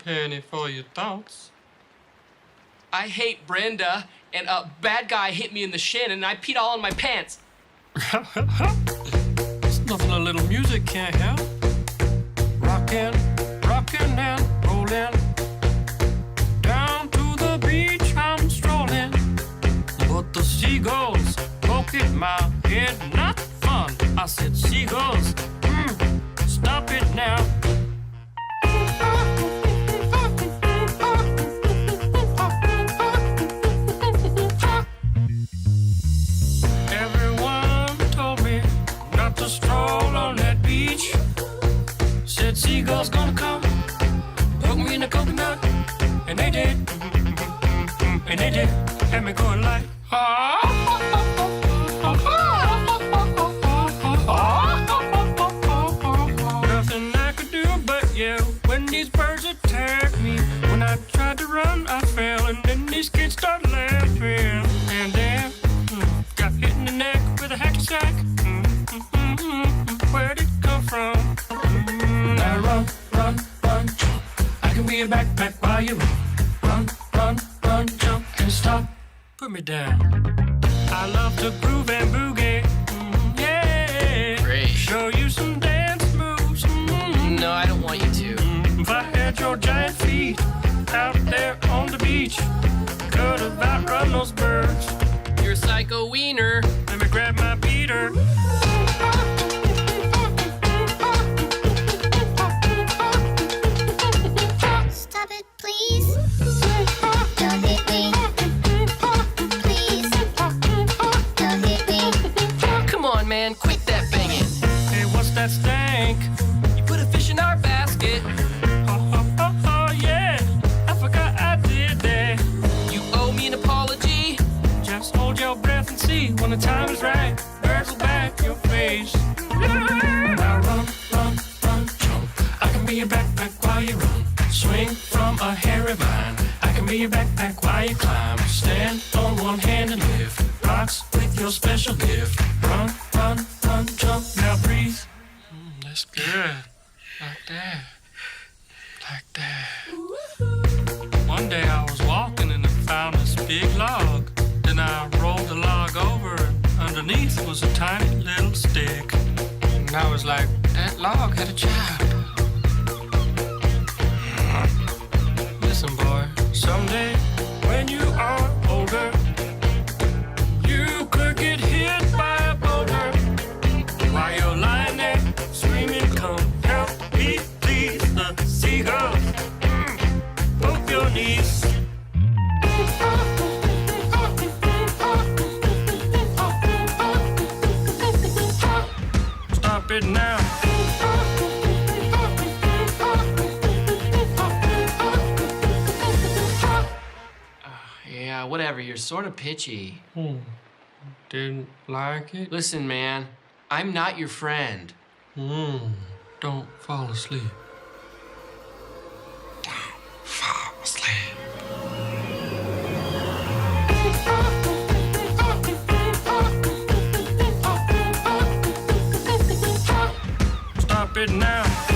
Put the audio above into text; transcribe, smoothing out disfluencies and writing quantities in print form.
Penny for your thoughts. I hate Brenda, and a bad guy hit me in the shin, and I peed all in my pants. There's nothing a little music can't help. Rockin', rockin' and rollin'. Down to the beach I'm strolling. But the seagulls poke at my head, not fun. I said, seagulls, stop it now. Everyone told me not to stroll on that beach. Said seagulls gonna come, poke me in the coconut, and they did, and they did, had me going like, nothing I could do but yell when these birds attacked me. When I tried to run, I fell, and then these kids started laughing, and then got hit in the neck with a hacky sack. Where'd it come from? Now run, run, run, jump. I can be a backpack while you run. Run, run, run, jump, and stop. Put me down. I love to groove and boogie. Yeah. Great. Show you some dance moves. No, I don't want you to. If I had your giant feet out there on the beach, could have outrun those birds. You're a psycho wiener. Let me grab my beater. Stop it, please. Don't hit me. Please. Don't hit me. Come on, man, quit that banging. Hey, what's that stank? You put a fish in our basket. Oh, yeah. I forgot I did that. You owe me an apology. Just hold your breath and see when the time is right. Birds will back your face. Now run, run, run, jump. I can be your backpack while you run. Swing from a hairy vine. I can be your backpack while you climb. Stand on one hand and lift rocks with your special gift. Run, run, run, jump. Now breathe. That's good. Like that. Like that. One day I was walking and I found this big log. Then I rolled the log over, and underneath was a tiny little stick. And I was like, that log had a child. Listen, boy, someday when you are older, you could get hit by a boulder. While you're lying there screaming, come help me, please. The seagulls poke your knees. Stop it now. Yeah, whatever, you're sort of pitchy. Didn't like it? Listen, man, I'm not your friend. Don't fall asleep. Don't fall asleep. Stop it now.